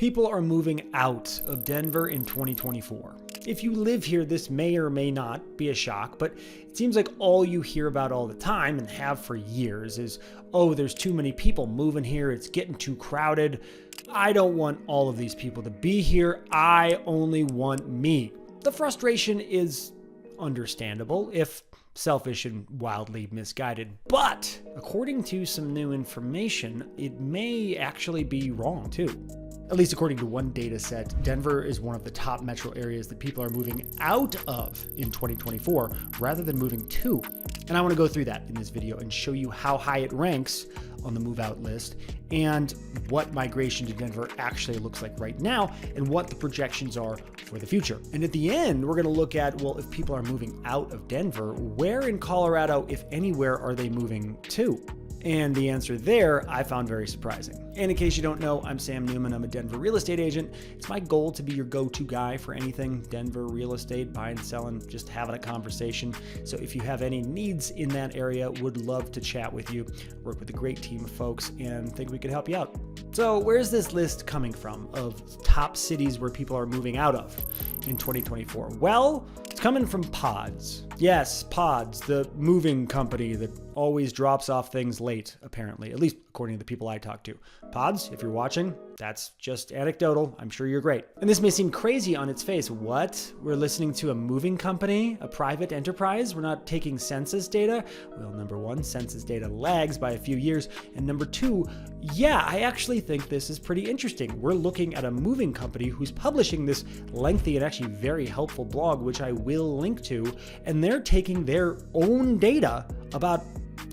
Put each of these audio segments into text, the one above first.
People are moving out of Denver in 2024. If you live here, this may or may not be a shock, but it seems like all you hear about all the time and have for years is, oh, there's too many people moving here, it's getting too crowded. I don't want all of these people to be here, I only want me. The frustration is understandable, if selfish and wildly misguided, but according to some new information, it may actually be wrong too. At least according to one data set, Denver is one of the top metro areas that people are moving out of in 2024 rather than moving to. And I want to go through that in this video and show you how high it ranks on the move out list and what migration to Denver actually looks like right now and what the projections are for the future. And at the end, we're going to look at, well, if people are moving out of Denver, where in Colorado, if anywhere, are they moving to? And the answer there I found very surprising. And in case you don't know, I'm Sam Newman. I'm a Denver real estate agent. It's my goal to be your go-to guy for anything Denver real estate, buying, selling, just having a conversation. So if you have any needs in that area, would love to chat with you, work with a great team of folks, and think we could help you out. So where's this list coming from of top cities where people are moving out of in 2024? Well, it's coming from Pods. Yes, Pods, the moving company that always drops off things late, apparently, at least according to the people I talk to. Pods, if you're watching, that's just anecdotal. I'm sure you're great. And this may seem crazy on its face. What? We're listening to a moving company, a private enterprise? We're not taking census data? Well, number one, census data lags by a few years. And number two, yeah, I actually think this is pretty interesting. We're looking at a moving company who's publishing this lengthy and actually very helpful blog, which I will link to, and they're taking their own data about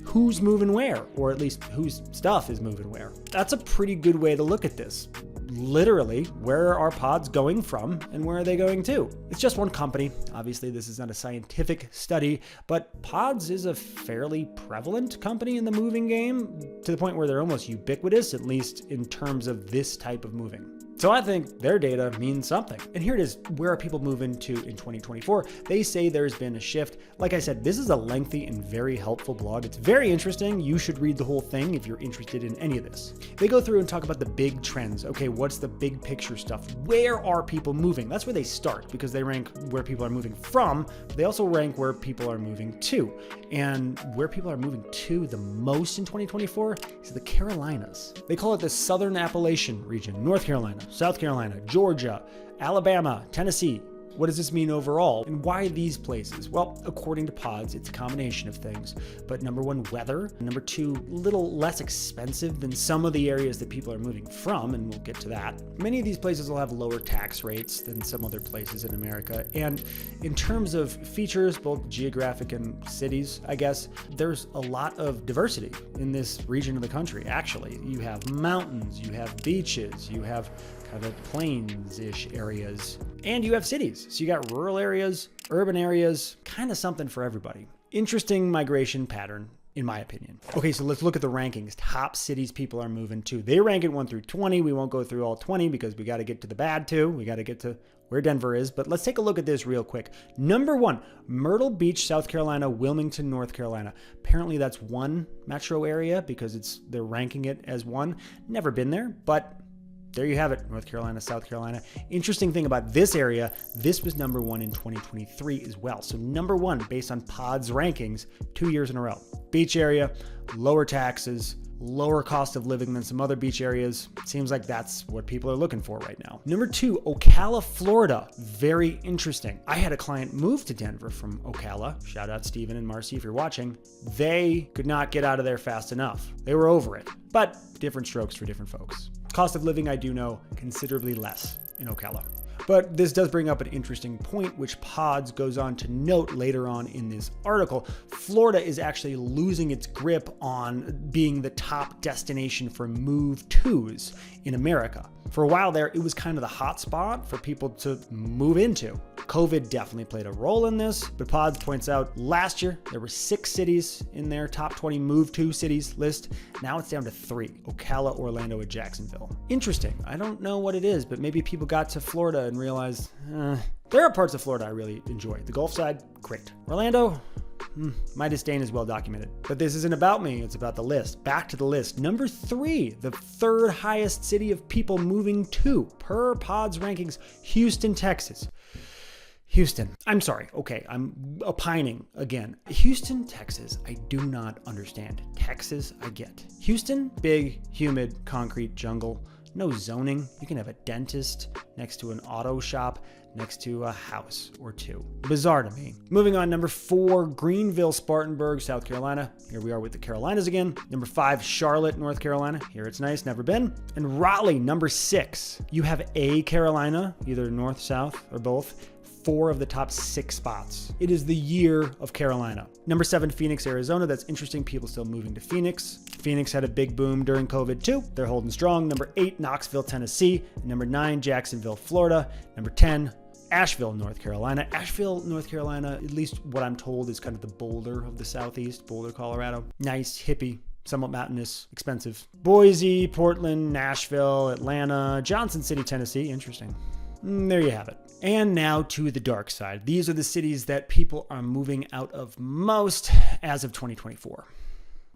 who's moving where, or at least whose stuff is moving where. That's a pretty good way to look at this. Literally, where are pods going from and where are they going to? It's just one company. Obviously, this is not a scientific study, but Pods is a fairly prevalent company in the moving game to the point where they're almost ubiquitous, at least in terms of this type of moving. So I think their data means something. And here it is. Where are people moving to in 2024? They say there's been a shift. Like I said, this is a lengthy and very helpful blog. It's very interesting. You should read the whole thing if you're interested in any of this. They go through and talk about the big trends. Okay, what's the big picture stuff? Where are people moving? That's where they start because they rank where people are moving from. But they also rank where people are moving to. And where people are moving to the most in 2024 is the Carolinas. They call it the Southern Appalachian region, North Carolina, South Carolina, Georgia, Alabama, Tennessee. What does this mean overall? And why these places? Well, according to Pods, it's a combination of things. But number one, weather. Number two, a little less expensive than some of the areas that people are moving from, and we'll get to that. Many of these places will have lower tax rates than some other places in America. And in terms of features, both geographic and cities, I guess, there's a lot of diversity in this region of the country, actually. You have mountains, you have beaches, you have kind of plains-ish areas, and you have cities. So you got rural areas, urban areas, kind of something for everybody. Interesting migration pattern, in my opinion. Okay, so let's look at the rankings. Top cities people are moving to. They rank it 1 through 20. We won't go through all 20 because we got to get to the bad too. We got to get to where Denver is, but let's take a look at this real quick. Number one, Myrtle Beach, South Carolina, Wilmington, North Carolina. Apparently that's one metro area because they're ranking it as one. Never been there, but there you have it, North Carolina, South Carolina. Interesting thing about this area, this was number one in 2023 as well. So number one, based on Pods rankings, 2 years in a row. Beach area, lower taxes, lower cost of living than some other beach areas. Seems like that's what people are looking for right now. Number two, Ocala, Florida. Very interesting. I had a client move to Denver from Ocala. Shout out Steven and Marcy if you're watching. They could not get out of there fast enough. They were over it, but different strokes for different folks. Cost of living, I do know, considerably less in Ocala. But this does bring up an interesting point, which Pods goes on to note later on in this article. Florida is actually losing its grip on being the top destination for move tos in America. For a while there, it was kind of the hot spot for people to move into. COVID definitely played a role in this, but Pods points out last year there were 6 cities in their top 20 move to cities list. Now it's down to 3, Ocala, Orlando, and Jacksonville. Interesting. I don't know what it is, but maybe people got to Florida and realized, there are parts of Florida I really enjoy. The Gulf side, great. Orlando, My disdain is well documented. But this isn't about me, it's about the list. Back to the list. Number 3, the third highest city of people moving to, per Pod's rankings, Houston, Texas. Houston. I'm sorry. Okay, I'm opining again. Houston, Texas, I do not understand. Texas, I get. Houston, big, humid, concrete jungle. No zoning. You can have a dentist next to an auto shop, next to a house or two. Bizarre to me. Moving on, number 4, Greenville, Spartanburg, South Carolina. Here we are with the Carolinas again. Number 5, Charlotte, North Carolina. Here it's nice, never been. And Raleigh, number 6. You have a Carolina, either north, south, or both. 4 of the top 6 spots. It is the year of Carolina. Number 7, Phoenix, Arizona. That's interesting. People still moving to Phoenix. Phoenix had a big boom during COVID too. They're holding strong. Number 8, Knoxville, Tennessee. Number 9, Jacksonville, Florida. Number 10, Asheville, North Carolina. Asheville, North Carolina, at least what I'm told, is kind of the Boulder of the Southeast. Boulder, Colorado. Nice, hippie, somewhat mountainous, expensive. Boise, Portland, Nashville, Atlanta, Johnson City, Tennessee. Interesting. There you have it. And now to the dark side. These are the cities that people are moving out of most as of 2024.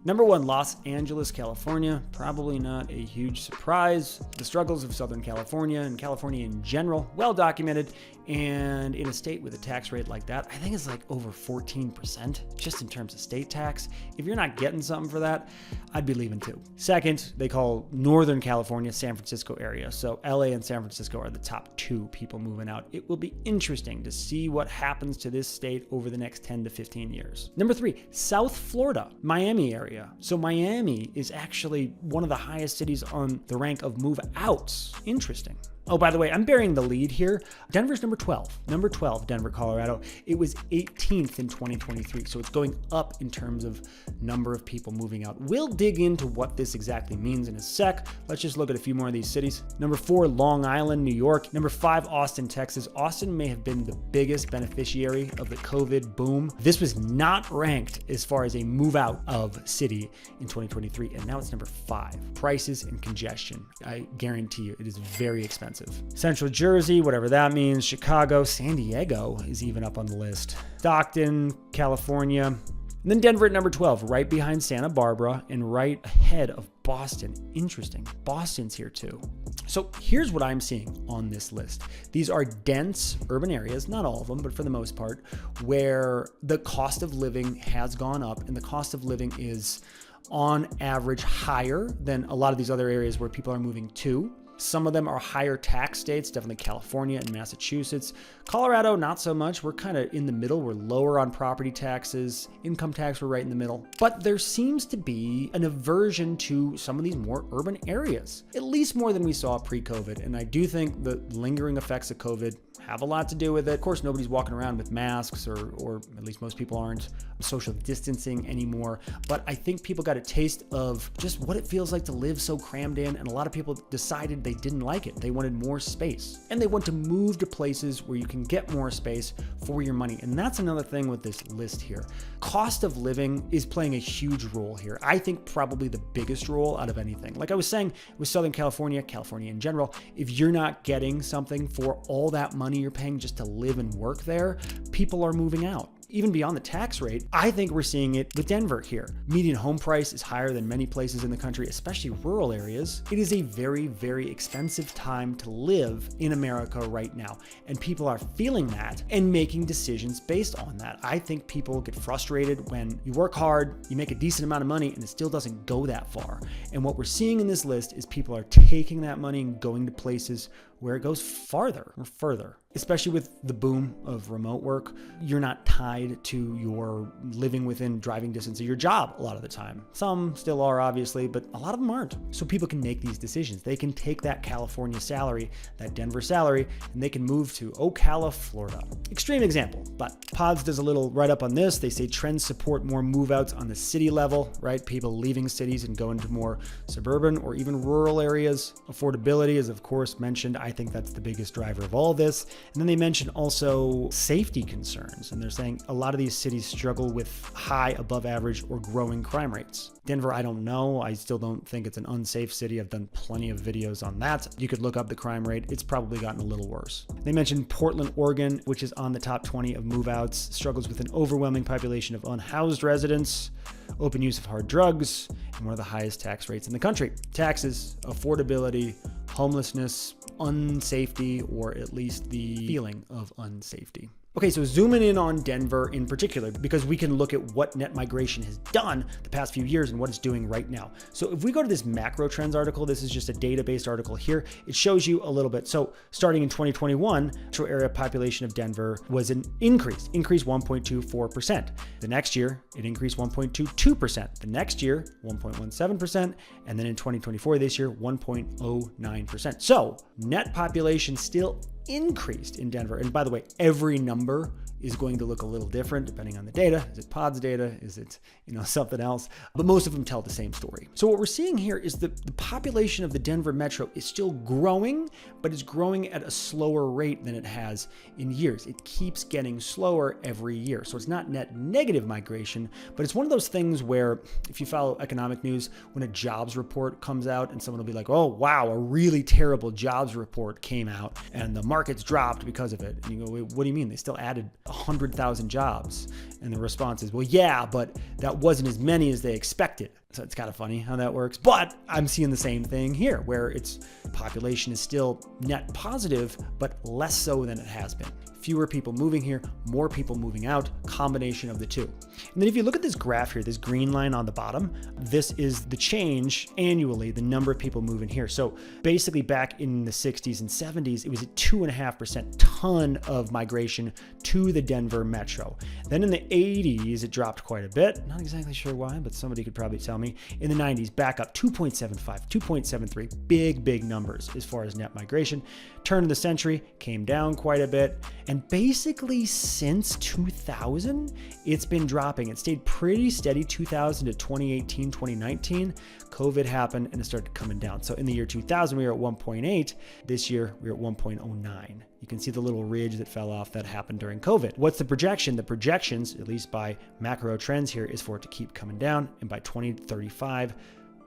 Number 1, Los Angeles, California. Probably not a huge surprise. The struggles of Southern California and California in general, well documented. And in a state with a tax rate like that, I think it's like over 14% just in terms of state tax. If you're not getting something for that, I'd be leaving too. Second, they call Northern California San Francisco area. So LA and San Francisco are the top 2 people moving out. It will be interesting to see what happens to this state over the next 10 to 15 years. Number 3, South Florida, Miami area. So Miami is actually one of the highest cities on the rank of move outs. Interesting. Oh, by the way, I'm burying the lead here. Denver's number 12. Number 12, Denver, Colorado. It was 18th in 2023, so it's going up in terms of number of people moving out. We'll dig into what this exactly means in a sec. Let's just look at a few more of these cities. Number 4, Long Island, New York. Number 5, Austin, Texas. Austin may have been the biggest beneficiary of the COVID boom. This was not ranked as far as a move out of city in 2023, and now it's number 5. Prices and congestion. I guarantee you it is very expensive. Central Jersey, whatever that means. Chicago, San Diego is even up on the list. Stockton, California. And then Denver at number 12, right behind Santa Barbara and right ahead of Boston. Interesting. Boston's here too. So here's what I'm seeing on this list. These are dense urban areas, not all of them, but for the most part, where the cost of living has gone up, and the cost of living is on average higher than a lot of these other areas where people are moving to. Some of them are higher tax states, definitely California and Massachusetts. Colorado, not so much. We're kind of in the middle. We're lower on property taxes. Income tax, we're right in the middle. But there seems to be an aversion to some of these more urban areas, at least more than we saw pre-COVID. And I do think the lingering effects of COVID have a lot to do with it. Of course, nobody's walking around with masks, or at least most people aren't social distancing anymore. But I think people got a taste of just what it feels like to live so crammed in. And a lot of people decided they didn't like it. They wanted more space, and they want to move to places where you can get more space for your money. And that's another thing with this list here. Cost of living is playing a huge role here. I think probably the biggest role out of anything. Like I was saying with Southern California, California in general, if you're not getting something for all that money you're paying just to live and work there, people are moving out. Even beyond the tax rate, I think we're seeing it with Denver here. Median home price is higher than many places in the country, especially rural areas. It is a very, very expensive time to live in America right now. And people are feeling that and making decisions based on that. I think people get frustrated when you work hard, you make a decent amount of money, and it still doesn't go that far. And what we're seeing in this list is people are taking that money and going to places where it goes farther or further. Especially with the boom of remote work, you're not tied to your living within driving distance of your job a lot of the time. Some still are, obviously, but a lot of them aren't. So people can make these decisions. They can take that California salary, that Denver salary, and they can move to Ocala, Florida. Extreme example, but Pods does a little write-up on this. They say trends support more move-outs on the city level, right? People leaving cities and going to more suburban or even rural areas. Affordability is, of course, mentioned. I think that's the biggest driver of all this. And then they mention also safety concerns. And they're saying a lot of these cities struggle with high, above average, or growing crime rates. Denver, I don't know. I still don't think it's an unsafe city. I've done plenty of videos on that. You could look up the crime rate. It's probably gotten a little worse. They mentioned Portland, Oregon, which is on the top 20 of move-outs, struggles with an overwhelming population of unhoused residents, open use of hard drugs, and one of the highest tax rates in the country. Taxes, affordability, homelessness, unsafety, or at least the feeling of unsafety. Okay, so zooming in on Denver in particular, because we can look at what net migration has done the past few years and what it's doing right now. So if we go to this macro trends article, this is just a data-based article here. It shows you a little bit. So starting in 2021, metro area population of Denver was an increased 1.24%. The next year, it increased 1.22%. The next year, 1.17%. And then in 2024, this year, 1.09%. So net population still increased in Denver. And by the way, every number is going to look a little different depending on the data. Is it pods data? Is it, something else? But most of them tell the same story. So what we're seeing here is the population of the Denver metro is still growing, but it's growing at a slower rate than it has in years. It keeps getting slower every year. So it's not net negative migration, but it's one of those things where if you follow economic news, when a jobs report comes out and someone will be like, oh, wow, a really terrible jobs report came out and the market's dropped because of it. And you go, wait, what do you mean? They still added 100,000 jobs. And the response is, well, yeah, but that wasn't as many as they expected. So it's kind of funny how that works. But I'm seeing the same thing here, where its population is still net positive, but less so than it has been. Fewer people moving here, more people moving out, combination of the two. And then if you look at this graph here, this green line on the bottom, this is the change annually, the number of people moving here. So basically back in the 60s and 70s, it was a 2.5% ton of migration to the Denver metro. Then in the 80s, it dropped quite a bit. Not exactly sure why, but somebody could probably tell me. In the 90s, back up 2.75, 2.73, big numbers as far as net migration. Turn of the century, came down quite a bit. And basically since 2000, it's been dropping. It stayed pretty steady 2000 to 2018, 2019. COVID happened and it started coming down. So in the year 2000, we were at 1.8. This year, we're at 1.09. You can see the little ridge that fell off that happened during COVID. What's the projection? The projections, at least by macro trends here, is for it to keep coming down. And by 2035,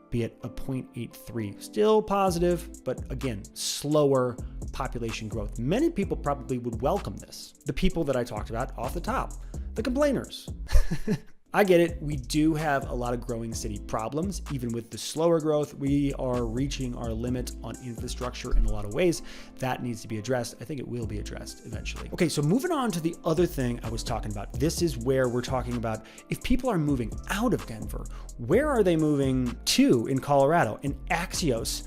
be at a 0.83. Still positive, but again, slower population growth. Many people probably would welcome this. The people that I talked about off the top, the complainers. I get it. We do have a lot of growing city problems. Even with the slower growth, we are reaching our limit on infrastructure in a lot of ways. That needs to be addressed. I think it will be addressed eventually. Okay, so moving on to the other thing I was talking about. This is where we're talking about if people are moving out of Denver, where are they moving to in Colorado? And Axios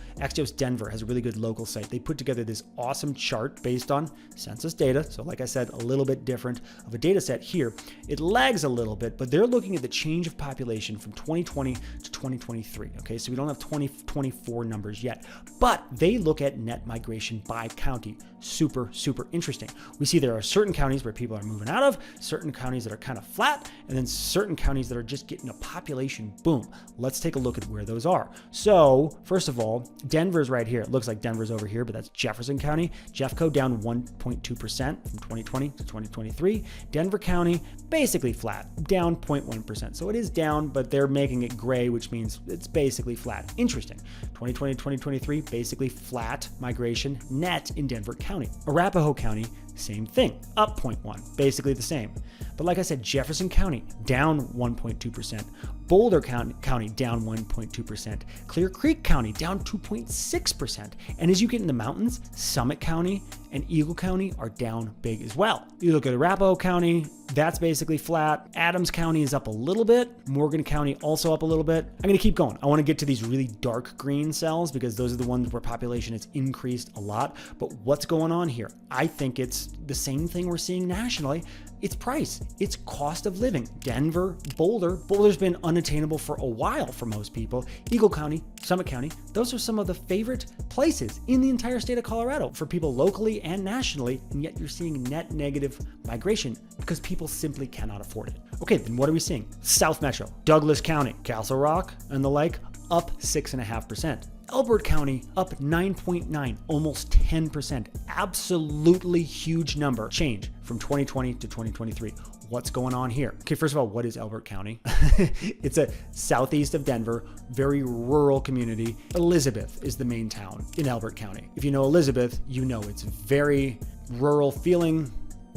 Denver has a really good local site. They put together this awesome chart based on census data. So like I said, a little bit different of a data set here. It lags a little bit, but they're looking at the change of population from 2020 to 2023. Okay, so we don't have 2024 numbers yet, but they look at net migration by county. Super interesting. We see there are certain counties where people are moving out of, certain counties that are kind of flat, and then certain counties that are just getting a population boom. Let's take a look at where those are. So first of all, Denver's right here. It looks like Denver's over here, but that's Jefferson County. Jeffco down 1.2% from 2020 to 2023. Denver County basically flat, down 0.1%. So it is down, but they're making it gray, which means it's basically flat. Interesting. 2020 to 2023, basically flat migration net in Denver County. Arapahoe County, same thing, up 0.1, basically the same. But like I said, Jefferson County down 1.2%, Boulder County down 1.2%, Clear Creek County down 2.6%. And as you get in the mountains, Summit County and Eagle County are down big as well. You look at Arapahoe County, that's basically flat. Adams County is up a little bit. Morgan County also up a little bit. I'm going to keep going. I want to get to these really dark green cells because those are the ones where population has increased a lot. But what's going on here? I think it's the same thing we're seeing nationally. It's price. It's cost of living. Denver, Boulder's been unattainable for a while for most people. Eagle County, Summit County, those are some of the favorite places in the entire state of Colorado for people locally and nationally, and yet you're seeing net negative migration because people simply cannot afford it. Okay, then what are we seeing? South Metro, Douglas County, Castle Rock, and the like, up 6.5%. Elbert County up 9.9, almost 10%. Absolutely huge number change from 2020 to 2023. What's going on here? Okay, first of all, what is Elbert County? It's a southeast of Denver, very rural community. Elizabeth is the main town in Elbert County. If you know Elizabeth, you know it's very rural feeling,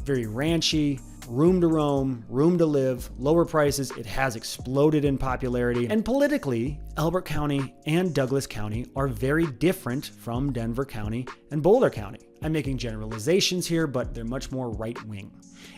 very ranchy, room to roam, room to live, lower prices. It has exploded in popularity. And politically, Elbert County and Douglas County are very different from Denver County and Boulder County. I'm making generalizations here, but they're much more right-wing.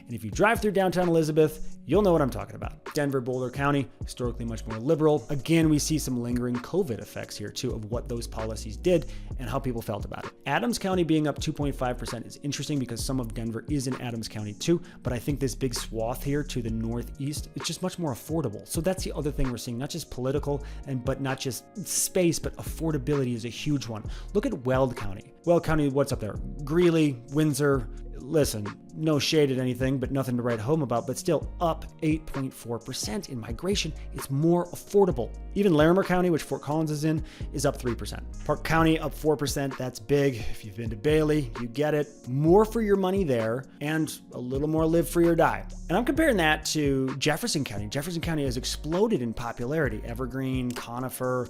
And if you drive through downtown Elizabeth, you'll know what I'm talking about. Denver, Boulder County, historically much more liberal. Again, we see some lingering COVID effects here too of what those policies did and how people felt about it. Adams County being up 2.5% is interesting because some of Denver is in Adams County too, but I think this big swath here to the northeast, it's just much more affordable. So that's the other thing we're seeing, not just political but not just space, but affordability is a huge one. Look at Weld County. Weld County, what's up there? Greeley, Windsor. Listen, no shade at anything, but nothing to write home about, but still up 8.4% in migration. It's more affordable. Even Larimer County, which Fort Collins is in, is up 3%. Park County up 4%. That's big. If you've been to Bailey, you get it. More for your money there and a little more live free or die. And I'm comparing that to Jefferson County. Jefferson County has exploded in popularity. Evergreen, Conifer,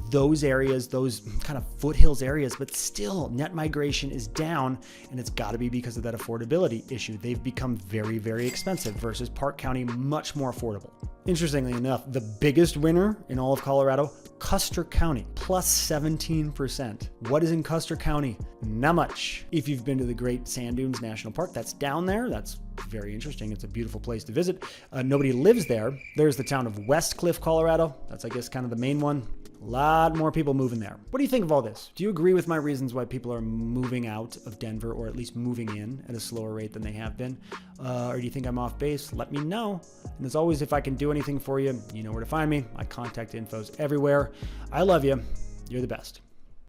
those areas, those kind of foothills areas, but still net migration is down, and it's got to be because of that affordability issue. They've become very, very expensive versus Park County, much more affordable. Interestingly enough, the biggest winner in all of Colorado, Custer County, plus 17%. What is in Custer County? Not much. If you've been to the Great Sand Dunes National Park, that's down there. That's very interesting. It's a beautiful place to visit. Nobody lives there. There's the town of West Cliff, Colorado. That's, I guess, kind of the main one. A lot more people moving there. What do you think of all this? Do you agree with my reasons why people are moving out of Denver, or at least moving in at a slower rate than they have been? Or do you think I'm off base? Let me know. And as always, if I can do anything for you, you know where to find me. My contact info's everywhere. I love you. You're the best.